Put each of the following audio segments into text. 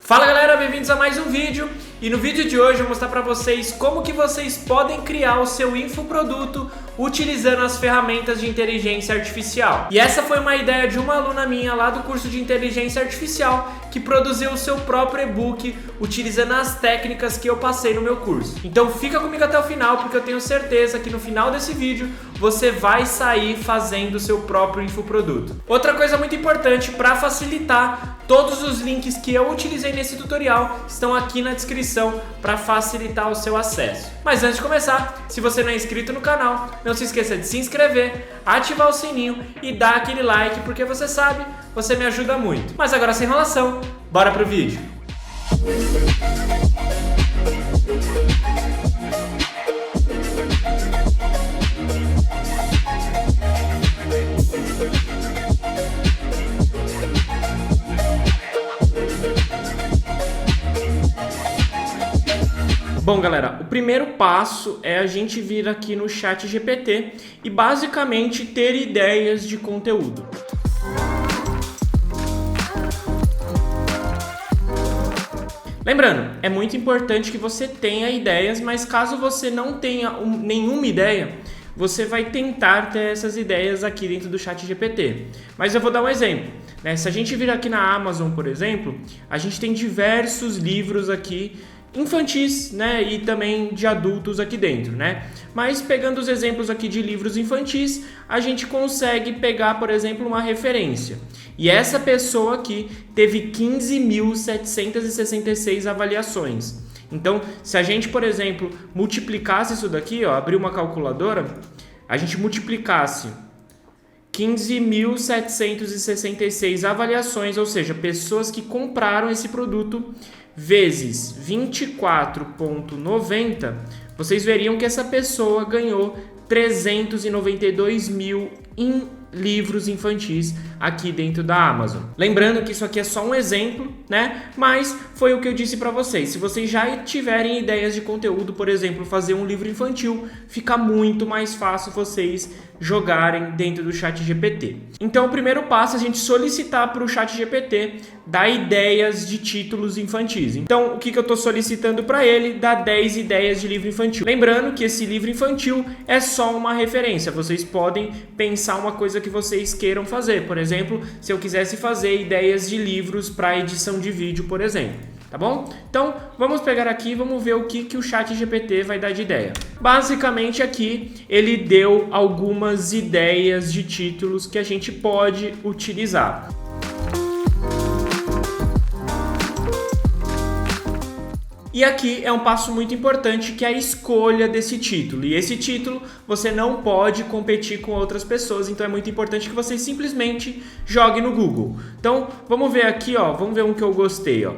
Fala galera, bem-vindos a mais um vídeo. E no vídeo de hoje eu vou mostrar para vocês como que vocês podem criar o seu infoproduto utilizando as ferramentas de inteligência artificial. E essa foi uma ideia de uma aluna minha lá do curso de inteligência artificial que produziu o seu próprio e-book utilizando as técnicas que eu passei no meu curso. Então fica comigo até o final, porque eu tenho certeza que no final desse vídeo você vai sair fazendo o seu próprio infoproduto. Outra coisa muito importante para facilitar, todos os links que eu utilizei nesse tutorial estão aqui na descrição para facilitar o seu acesso. Mas antes de começar, se você não é inscrito no canal, não se esqueça de se inscrever, ativar o sininho e dar aquele like, porque você sabe, você me ajuda muito. Mas agora sem enrolação, bora pro vídeo! Bom galera, o primeiro passo é a gente vir aqui no ChatGPT e basicamente ter ideias de conteúdo. Lembrando, é muito importante que você tenha ideias, mas caso você não tenha nenhuma ideia, você vai tentar ter essas ideias aqui dentro do ChatGPT. Mas eu vou dar um exemplo, né? Se a gente vir aqui na Amazon, por exemplo, a gente tem diversos livros aqui infantis, né, e também de adultos aqui dentro, né? Mas pegando os exemplos aqui de livros infantis, a gente consegue pegar, por exemplo, uma referência. E essa pessoa aqui teve 15.766 avaliações. Então, se a gente, por exemplo, multiplicasse isso daqui, ó, abrir uma calculadora, a gente multiplicasse 15.766 avaliações, ou seja, pessoas que compraram esse produto, vezes 24,90, vocês veriam que essa pessoa ganhou 392 mil em livros infantis aqui dentro da Amazon. Lembrando que isso aqui é só um exemplo, né? Mas foi o que eu disse para vocês. Se vocês já tiverem ideias de conteúdo, por exemplo, fazer um livro infantil, fica muito mais fácil vocês jogarem dentro do ChatGPT. Então, o primeiro passo é a gente solicitar para o ChatGPT dar ideias de títulos infantis. Então, o que eu estou solicitando para ele? Dar 10 ideias de livro infantil. Lembrando que esse livro infantil é só uma referência. Vocês podem pensar uma coisa que vocês queiram fazer. Por exemplo, se eu quisesse fazer ideias de livros para edição de vídeo, por exemplo. Tá bom? Então, vamos pegar aqui e vamos ver o que o ChatGPT vai dar de ideia. Basicamente aqui, ele deu algumas ideias de títulos que a gente pode utilizar. E aqui é um passo muito importante, que é a escolha desse título. E esse título você não pode competir com outras pessoas, então é muito importante que você simplesmente jogue no Google. Então vamos ver aqui, ó, vamos ver um que eu gostei, ó.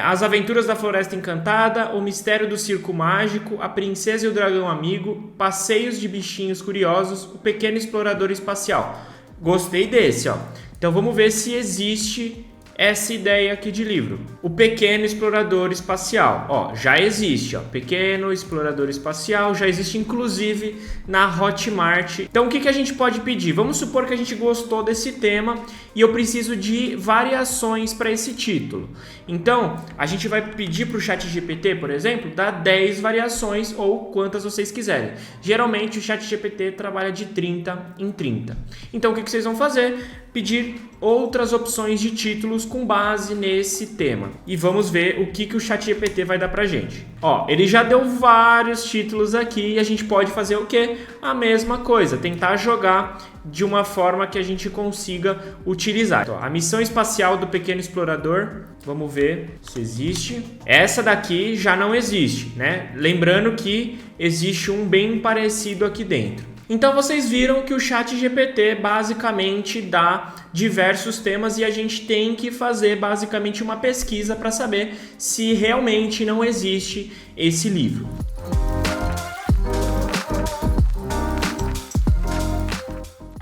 As Aventuras da Floresta Encantada, O Mistério do Circo Mágico, A Princesa e o Dragão Amigo, Passeios de Bichinhos Curiosos, O Pequeno Explorador Espacial. Gostei desse, ó. Então vamos ver se existe essa ideia aqui de livro. O Pequeno Explorador Espacial, ó, já existe, ó, Pequeno Explorador Espacial, já existe inclusive na Hotmart. Então o que a gente pode pedir? Vamos supor que a gente gostou desse tema e eu preciso de variações para esse título. Então a gente vai pedir para o ChatGPT, por exemplo, dar 10 variações ou quantas vocês quiserem. Geralmente o ChatGPT trabalha de 30 em 30. Então o que vocês vão fazer? Pedir outras opções de títulos com base nesse tema. E vamos ver o que o ChatGPT vai dar pra gente. Ó, ele já deu vários títulos aqui e a gente pode fazer o quê? A mesma coisa, tentar jogar de uma forma que a gente consiga utilizar. Então, a Missão Espacial do Pequeno Explorador, vamos ver se existe. Essa daqui já não existe, né? Lembrando que existe um bem parecido aqui dentro. Então vocês viram que o ChatGPT basicamente dá diversos temas e a gente tem que fazer basicamente uma pesquisa para saber se realmente não existe esse livro.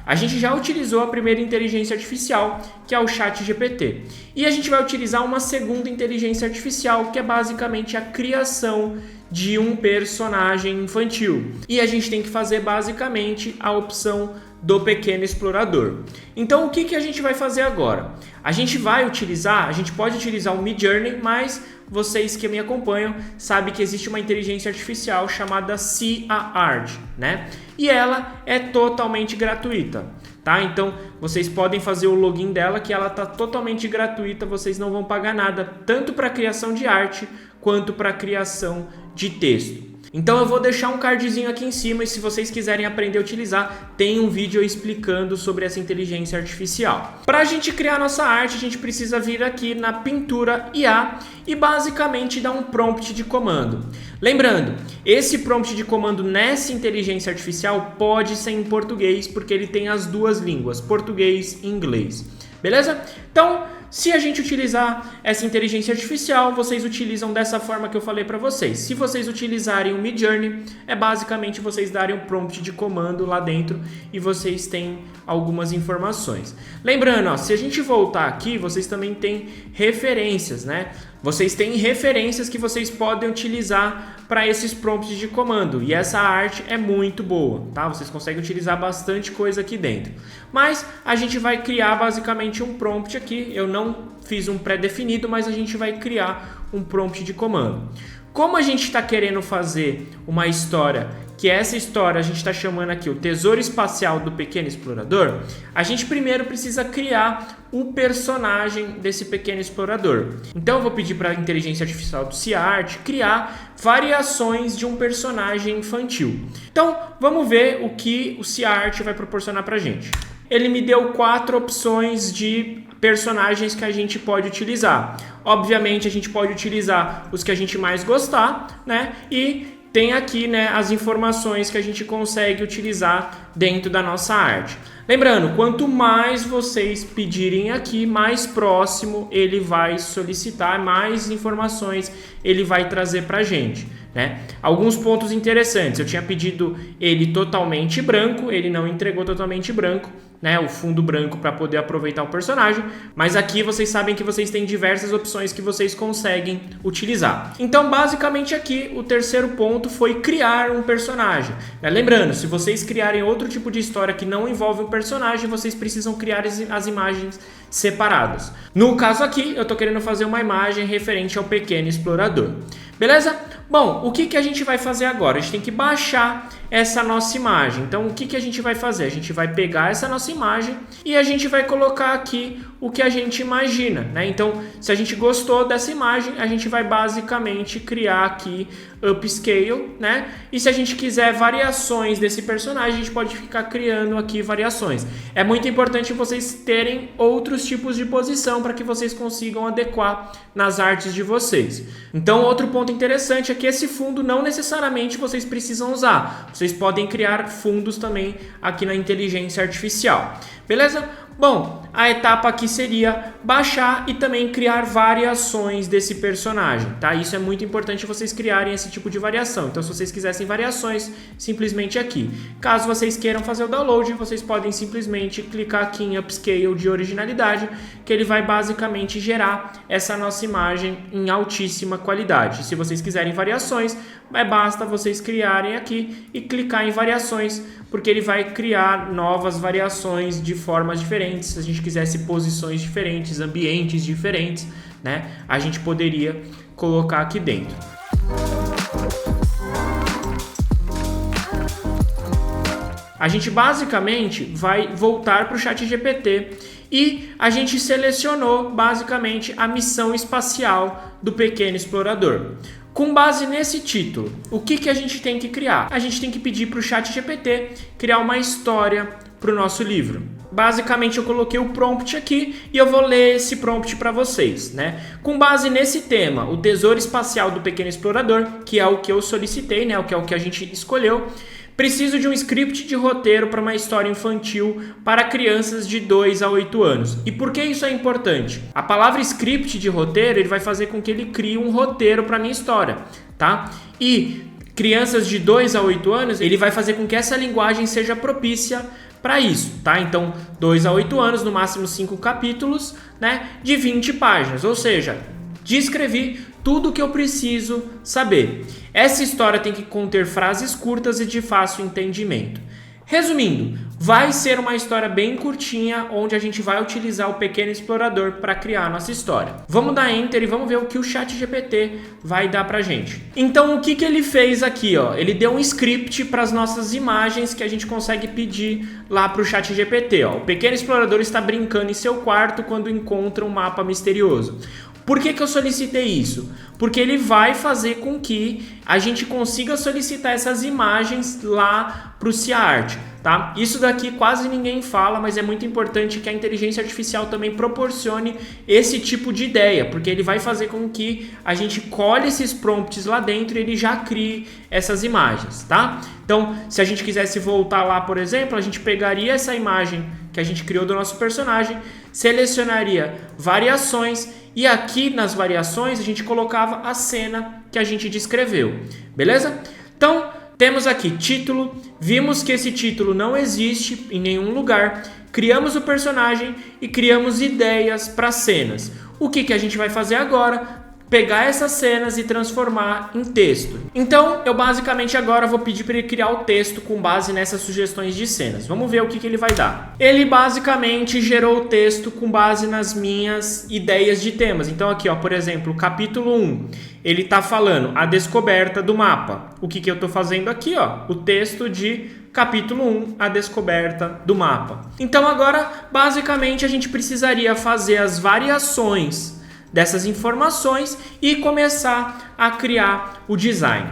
A gente já utilizou a primeira inteligência artificial, que é o ChatGPT. E a gente vai utilizar uma segunda inteligência artificial, que é basicamente a criação de um personagem infantil. E a gente tem que fazer basicamente a opção do pequeno explorador. Então o que a gente vai fazer agora? A gente pode utilizar o Midjourney, mas vocês que me acompanham sabem que existe uma inteligência artificial chamada SeaArt, né? E ela é totalmente gratuita, tá? Então vocês podem fazer o login dela, que ela tá totalmente gratuita, vocês não vão pagar nada, tanto para criação de arte quanto para criação de texto. Então eu vou deixar um cardzinho aqui em cima e se vocês quiserem aprender a utilizar, tem um vídeo explicando sobre essa inteligência artificial. Para a gente criar nossa arte, a gente precisa vir aqui na pintura IA e basicamente dar um prompt de comando. Lembrando, esse prompt de comando nessa inteligência artificial pode ser em português, porque ele tem as duas línguas, português e inglês. Beleza? Então, se a gente utilizar essa inteligência artificial, vocês utilizam dessa forma que eu falei para vocês. Se vocês utilizarem o Midjourney, é basicamente vocês darem um prompt de comando lá dentro e vocês têm algumas informações. Lembrando, ó, se a gente voltar aqui, vocês também têm referências, né? Vocês têm referências que vocês podem utilizar para esses prompts de comando. E essa arte é muito boa, tá? Vocês conseguem utilizar bastante coisa aqui dentro. Mas a gente vai criar basicamente um prompt aqui. Eu não fiz um pré-definido, mas a gente vai criar um prompt de comando. Como a gente está querendo fazer uma história, que essa história a gente está chamando aqui o Tesouro Espacial do Pequeno Explorador, a gente primeiro precisa criar o personagem desse pequeno explorador. Então eu vou pedir para a inteligência artificial do SeaArt criar variações de um personagem infantil. Então vamos ver o que o SeaArt vai proporcionar para a gente. Ele me deu 4 opções de personagens que a gente pode utilizar. Obviamente a gente pode utilizar os que a gente mais gostar, né? E tem aqui, né, as informações que a gente consegue utilizar dentro da nossa arte. Lembrando, quanto mais vocês pedirem aqui, mais próximo ele vai solicitar, mais informações ele vai trazer para a gente, né? Alguns pontos interessantes, eu tinha pedido ele totalmente branco, ele não entregou totalmente branco, né, o fundo branco para poder aproveitar o personagem, mas aqui vocês sabem que vocês têm diversas opções que vocês conseguem utilizar. Então basicamente aqui o terceiro ponto foi criar um personagem, né? Lembrando, se vocês criarem outro tipo de história que não envolve um personagem, vocês precisam criar as imagens separadas. No caso aqui eu estou querendo fazer uma imagem referente ao pequeno explorador. Beleza? Bom, o que a gente vai fazer agora? A gente tem que baixar essa nossa imagem. Então, o que a gente vai fazer? A gente vai pegar essa nossa imagem e a gente vai colocar aqui o que a gente imagina, né? Então, se a gente gostou dessa imagem, a gente vai basicamente criar aqui upscale, né? E se a gente quiser variações desse personagem, a gente pode ficar criando aqui variações. É muito importante vocês terem outros tipos de posição para que vocês consigam adequar nas artes de vocês. Então, outro ponto interessante é que esse fundo não necessariamente vocês precisam usar. Vocês podem criar fundos também aqui na inteligência artificial. Beleza? Bom, a etapa aqui seria baixar e também criar variações desse personagem, tá? Isso é muito importante vocês criarem esse tipo de variação. Então, se vocês quisessem variações, simplesmente aqui. Caso vocês queiram fazer o download, vocês podem simplesmente clicar aqui em Upscale de originalidade, que ele vai basicamente gerar essa nossa imagem em altíssima qualidade. Se vocês quiserem variações, basta vocês criarem aqui e clicar em variações, porque ele vai criar novas variações de formas diferentes. Se a gente quisesse posições diferentes, ambientes diferentes, né, a gente poderia colocar aqui dentro. A gente basicamente vai voltar para o ChatGPT e a gente selecionou basicamente a missão espacial do pequeno explorador. Com base nesse título, o que a gente tem que criar? A gente tem que pedir para o ChatGPT criar uma história para o nosso livro. Basicamente eu coloquei o prompt aqui e eu vou ler esse prompt para vocês, né? Com base nesse tema, o Tesouro Espacial do Pequeno Explorador, que é o que eu solicitei, né? Que é o que a gente escolheu. Preciso de um script de roteiro para uma história infantil para crianças de 2 a 8 anos. E por que isso é importante? A palavra script de roteiro, ele vai fazer com que ele crie um roteiro para a minha história, tá? E crianças de 2 a 8 anos, ele vai fazer com que essa linguagem seja propícia para isso, tá? Então, 2 a 8 anos, no máximo 5 capítulos, né? De 20 páginas, ou seja, descrevi tudo o que eu preciso saber. Essa história tem que conter frases curtas e de fácil entendimento. Resumindo, vai ser uma história bem curtinha, onde a gente vai utilizar o Pequeno Explorador para criar a nossa história. Vamos dar Enter e vamos ver o que o ChatGPT vai dar pra gente. Então, o que ele fez aqui? Ele deu um script para as nossas imagens que a gente consegue pedir lá para o ChatGPT. O Pequeno Explorador está brincando em seu quarto quando encontra um mapa misterioso. Por que eu solicitei isso? Porque ele vai fazer com que a gente consiga solicitar essas imagens lá para o CiaArt, tá? Isso daqui quase ninguém fala, mas é muito importante que a inteligência artificial também proporcione esse tipo de ideia, porque ele vai fazer com que a gente colhe esses prompts lá dentro e ele já crie essas imagens, tá? Então, se a gente quisesse voltar lá, por exemplo, a gente pegaria essa imagem que a gente criou do nosso personagem, selecionaria variações e aqui nas variações a gente colocava a cena que a gente descreveu, beleza? Então, temos aqui título, vimos que esse título não existe em nenhum lugar, criamos o personagem e criamos ideias para cenas. O que a gente vai fazer agora? Pegar essas cenas e transformar em texto. Então, eu basicamente agora vou pedir para ele criar o texto com base nessas sugestões de cenas. Vamos ver o que ele vai dar. Ele basicamente gerou o texto com base nas minhas ideias de temas. Então aqui, por exemplo, capítulo 1, ele está falando a descoberta do mapa. O que eu estou fazendo aqui? O texto de capítulo 1, a descoberta do mapa. Então agora, basicamente, a gente precisaria fazer as variações dessas informações e começar a criar o design.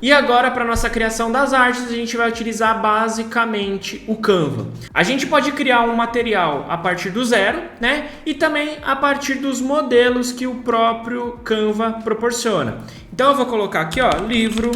E agora, para nossa criação das artes, a gente vai utilizar basicamente o Canva. A gente pode criar um material a partir do zero, né? E também a partir dos modelos que o próprio Canva proporciona. Então eu vou colocar aqui, livro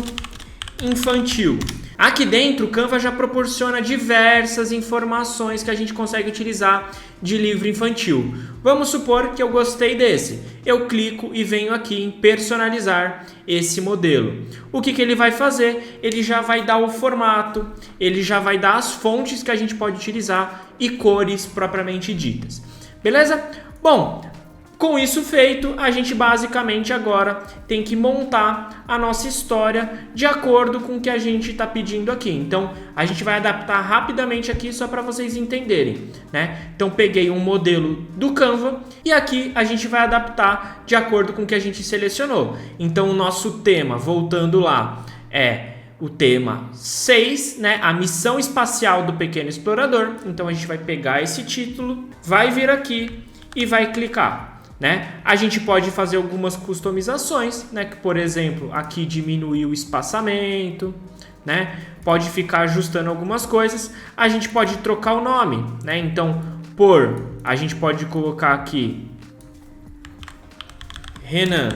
infantil. Aqui dentro, o Canva já proporciona diversas informações que a gente consegue utilizar de livro infantil. Vamos supor que eu gostei desse. Eu clico e venho aqui em personalizar esse modelo. O que ele vai fazer? Ele já vai dar o formato, ele já vai dar as fontes que a gente pode utilizar e cores propriamente ditas. Beleza? Bom, com isso feito, a gente basicamente agora tem que montar a nossa história de acordo com o que a gente está pedindo aqui. Então, a gente vai adaptar rapidamente aqui só para vocês entenderem, né? Então, peguei um modelo do Canva e aqui a gente vai adaptar de acordo com o que a gente selecionou. Então, o nosso tema, voltando lá, é o tema 6, né? A missão espacial do Pequeno Explorador. Então, a gente vai pegar esse título, vai vir aqui e vai clicar. Né? A gente pode fazer algumas customizações, né? Que, por exemplo, aqui diminuir o espaçamento, né? Pode ficar ajustando algumas coisas. A gente pode trocar o nome, né? Então, a gente pode colocar aqui Renan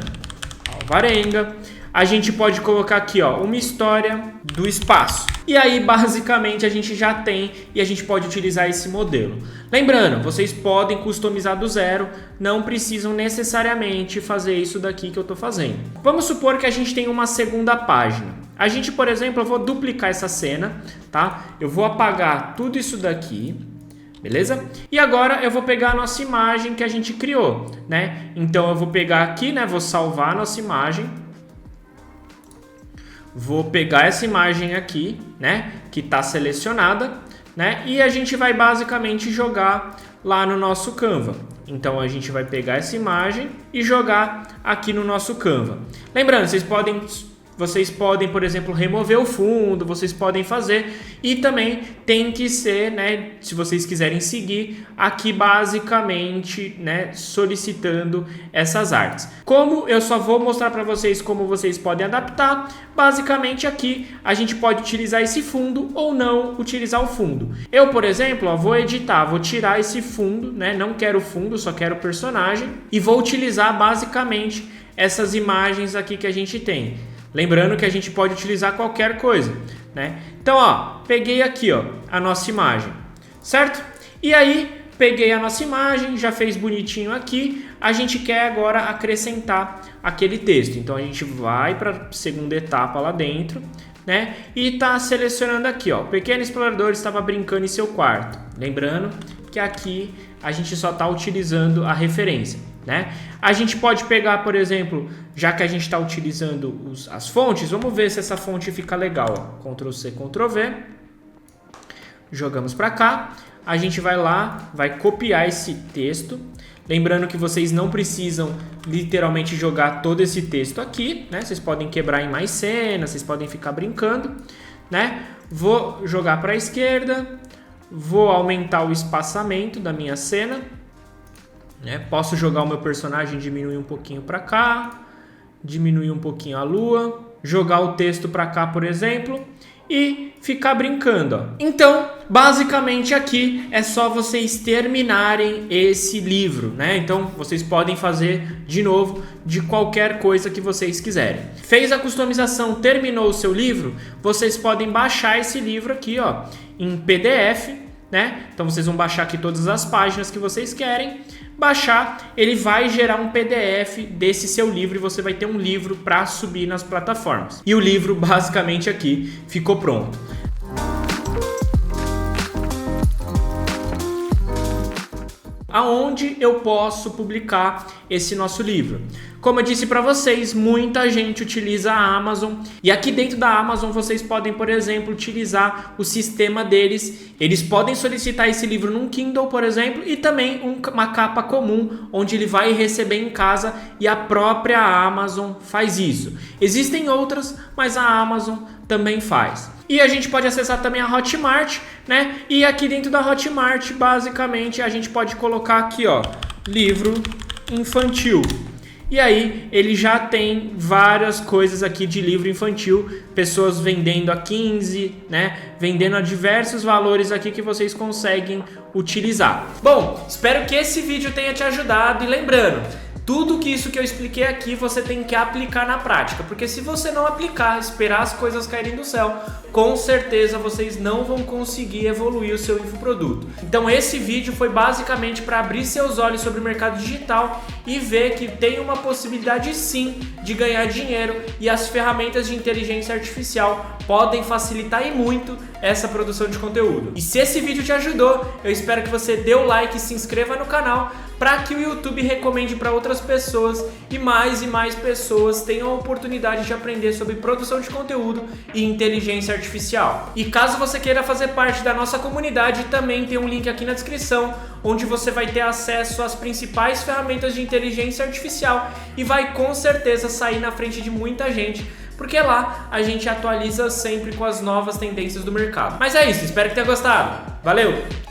Alvarenga. A gente pode colocar aqui, uma história do espaço. E aí, basicamente, a gente já tem e a gente pode utilizar esse modelo. Lembrando, vocês podem customizar do zero, não precisam necessariamente fazer isso daqui que eu estou fazendo. Vamos supor que a gente tem uma segunda página. A gente, por exemplo, eu vou duplicar essa cena, tá? Eu vou apagar tudo isso daqui, beleza? E agora eu vou pegar a nossa imagem que a gente criou, né? Então eu vou pegar aqui, né? Vou salvar a nossa imagem. Vou pegar essa imagem aqui, né, que está selecionada, né, e a gente vai basicamente jogar lá no nosso Canva. Então a gente vai pegar essa imagem e jogar aqui no nosso Canva. Lembrando, vocês podem, por exemplo, remover o fundo, vocês podem fazer e também tem que ser, né, se vocês quiserem seguir, aqui basicamente, né, solicitando essas artes. Como eu só vou mostrar para vocês como vocês podem adaptar, basicamente aqui a gente pode utilizar esse fundo ou não utilizar o fundo. Eu, por exemplo, vou editar, vou tirar esse fundo, né, não quero fundo, só quero personagem e vou utilizar basicamente essas imagens aqui que a gente tem. Lembrando que a gente pode utilizar qualquer coisa, né? Então, peguei aqui, a nossa imagem, certo? E aí, peguei a nossa imagem, já fez bonitinho aqui, a gente quer agora acrescentar aquele texto. Então, a gente vai para a segunda etapa lá dentro, né? E tá selecionando aqui, o Pequeno Explorador estava brincando em seu quarto. Lembrando que aqui a gente só está utilizando a referência, né? A gente pode pegar, por exemplo, já que a gente está utilizando as fontes, vamos ver se essa fonte fica legal. Ó. Ctrl C, Ctrl V. Jogamos para cá. A gente vai lá, vai copiar esse texto. Lembrando que vocês não precisam literalmente jogar todo esse texto aqui, né? Vocês podem quebrar em mais cenas, vocês podem ficar brincando, né? Vou jogar para a esquerda, vou aumentar o espaçamento da minha cena, né? Posso jogar o meu personagem, diminuir um pouquinho para cá, diminuir um pouquinho a lua, jogar o texto para cá, por exemplo, e ficar brincando. Ó. Então, basicamente aqui é só vocês terminarem esse livro, né? Então, vocês podem fazer de novo de qualquer coisa que vocês quiserem. Fez a customização, terminou o seu livro, vocês podem baixar esse livro aqui, ó, em PDF, né? Então, vocês vão baixar aqui todas as páginas que vocês querem. Baixar, ele vai gerar um PDF desse seu livro e você vai ter um livro para subir nas plataformas. E o livro basicamente aqui ficou pronto. Aonde eu posso publicar esse nosso livro? Como eu disse para vocês, muita gente utiliza a Amazon e aqui dentro da Amazon vocês podem, por exemplo, utilizar o sistema deles. Eles podem solicitar esse livro num Kindle, por exemplo, e também uma capa comum, onde ele vai receber em casa e a própria Amazon faz isso. Existem outras, mas a Amazon também faz. E a gente pode acessar também a Hotmart, né? E aqui dentro da Hotmart, basicamente, a gente pode colocar aqui, ó, livro infantil. E aí, ele já tem várias coisas aqui de livro infantil, pessoas vendendo a 15, né? Vendendo a diversos valores aqui que vocês conseguem utilizar. Bom, espero que esse vídeo tenha te ajudado e lembrando, tudo isso que eu expliquei aqui você tem que aplicar na prática, porque se você não aplicar, esperar as coisas caírem do céu, com certeza vocês não vão conseguir evoluir o seu infoproduto. Então esse vídeo foi basicamente para abrir seus olhos sobre o mercado digital e ver que tem uma possibilidade sim de ganhar dinheiro e as ferramentas de inteligência artificial podem facilitar e muito essa produção de conteúdo. E se esse vídeo te ajudou, eu espero que você dê o like e se inscreva no canal para que o YouTube recomende para outras pessoas e mais pessoas tenham a oportunidade de aprender sobre produção de conteúdo e inteligência artificial. E caso você queira fazer parte da nossa comunidade, também tem um link aqui na descrição, onde você vai ter acesso às principais ferramentas de inteligência artificial e vai com certeza sair na frente de muita gente, porque lá a gente atualiza sempre com as novas tendências do mercado. Mas é isso, espero que tenha gostado. Valeu!